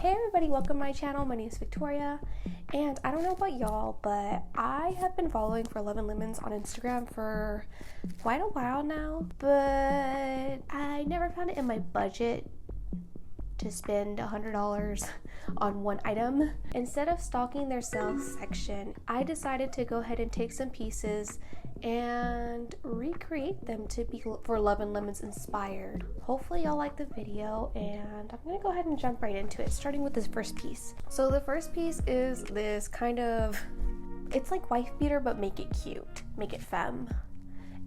Hey everybody, welcome to my channel. My name is Victoria, and I don't know about y'all, but I have been following For Love and Lemons on Instagram for quite a while now, but I never found it in my budget to spend $100 on one item. Instead of stalking their sales section, I decided to go ahead and take some pieces and recreate them to be For Love and Lemons inspired. Hopefully y'all like the video, and I'm gonna go ahead and jump right into it, starting with this first piece. So the first piece is this kind of, it's like wife beater, but make it cute, make it femme.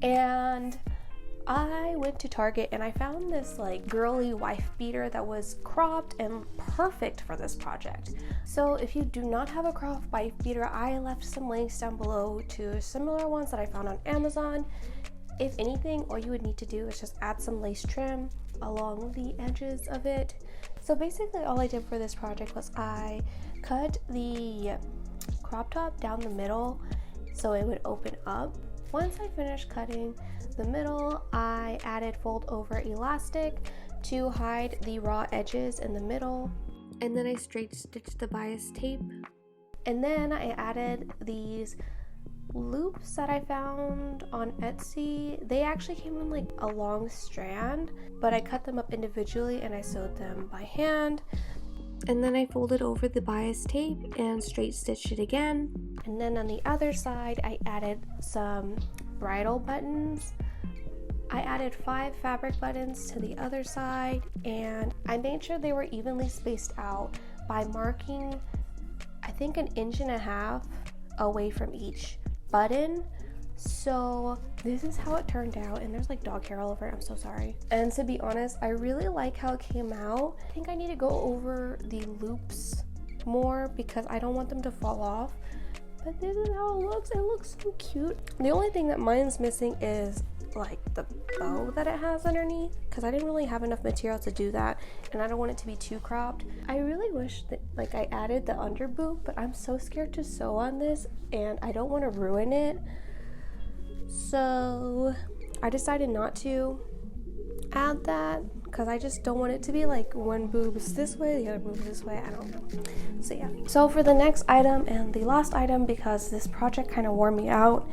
And I went to Target and I found this like girly wife beater that was cropped and perfect for this project. So if you do not have a cropped wife beater, I left some links down below to similar ones that I found on Amazon. If anything, all you would need to do is just add some lace trim along the edges of it. So basically all I did for this project was I cut the crop top down the middle so it would open up. Once I finished cutting the middle, I added fold over elastic to hide the raw edges in the middle, and then I straight stitched the bias tape, and then I added these loops that I found on Etsy. They actually came in like a long strand, but I cut them up individually and I sewed them by hand. And then I folded over the bias tape and straight stitched it again. And then on the other side, I added some bridal buttons. I added 5 fabric buttons to the other side, and I made sure they were evenly spaced out by marking, I think, 1.5 inches away from each button. So this is how it turned out, and there's like dog hair all over it. I'm so sorry. And to be honest, I really like how it came out. I think I need to go over the loops more because I don't want them to fall off, but this is how it looks. It looks so cute. The only thing that mine's missing is like the bow that it has underneath, because I didn't really have enough material to do that, and I don't want it to be too cropped. I really wish that like I added the under boob, but I'm so scared to sew on this and I don't want to ruin it. So I decided not to add that because I just don't want it to be like one boob is this way, the other boob is this way. I don't know. So yeah. So for the next item and the last item, because this project kind of wore me out,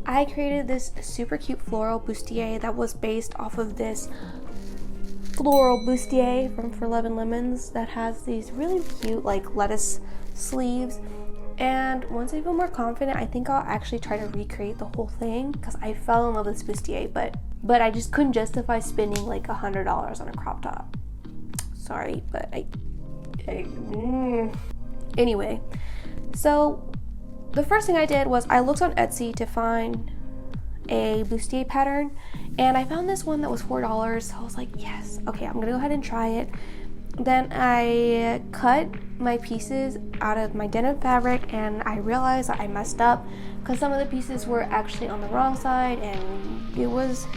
I created this super cute floral bustier that was based off of this floral bustier from For Love and Lemons that has these really cute like lettuce sleeves. And once I feel more confident, I think I'll actually try to recreate the whole thing because I fell in love with this bustier, but I just couldn't justify spending like $100 on a crop top. Sorry, but anyway. So the first thing I did was I looked on Etsy to find a bustier pattern, and I found this one that was $4. So I was like, yes, okay, I'm gonna go ahead and try it. Then I cut my pieces out of my denim fabric, and I realized that I messed up because some of the pieces were actually on the wrong side, and it was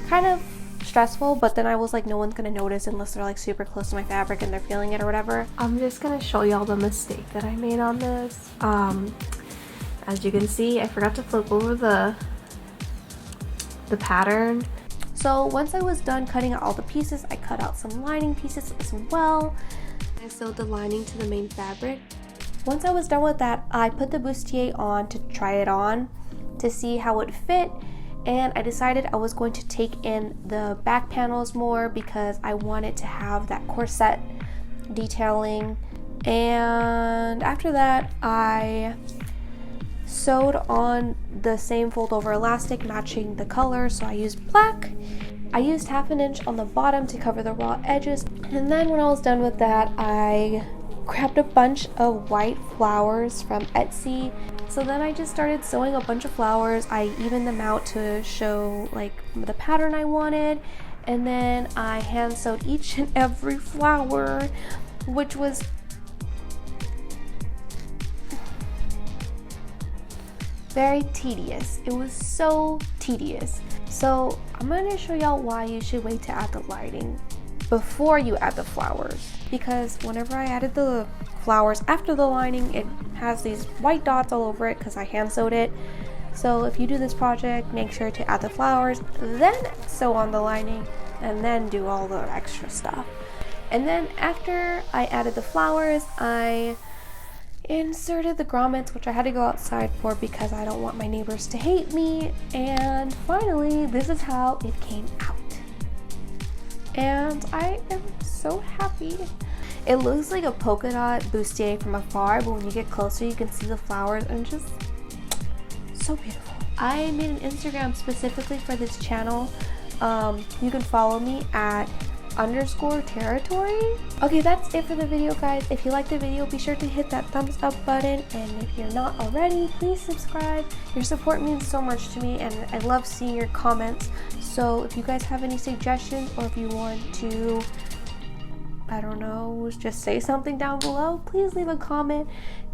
kind of stressful. But then I was like, no one's gonna notice unless they're like super close to my fabric and they're feeling it or whatever. I'm just gonna show y'all the mistake that I made on this. As you can see, I forgot to flip over the pattern. So once I was done cutting out all the pieces, I cut out some lining pieces as well. I sewed the lining to the main fabric. Once I was done with that, I put the bustier on to try it on to see how it fit, and I decided I was going to take in the back panels more because I wanted to have that corset detailing. And after that, I sewed on the same fold over elastic matching the color, so I used black. I used 1/2 inch on the bottom to cover the raw edges, and then when I was done with that, I grabbed a bunch of white flowers from Etsy. So then I just started sewing a bunch of flowers. I evened them out to show like the pattern I wanted, and then I hand sewed each and every flower, which was very tedious. It was so tedious. So I'm going to show y'all why you should wait to add the lining before you add the flowers, because whenever I added the flowers after the lining, it has these white dots all over it because I hand sewed it. So if you do this project, make sure to add the flowers, then sew on the lining, and then do all the extra stuff. And then after I added the flowers, I inserted the grommets, which I had to go outside for because I don't want my neighbors to hate me. And finally, this is how it came out. And I am so happy. It looks like a polka dot bustier from afar, but when you get closer, you can see the flowers and just so beautiful. I made an Instagram specifically for this channel. You can follow me at _territory. Okay, that's it for the video, guys. If you liked the video, be sure to hit that thumbs up button, and if you're not already, please subscribe. Your support means so much to me, and I love seeing your comments. So if you guys have any suggestions, or if you want to, I don't know, just say something down below, please leave a comment.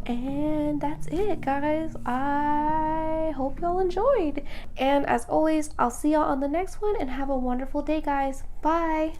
And that's it, guys. I hope y'all enjoyed, and as always, I'll see y'all on the next one, and have a wonderful day, guys. Bye.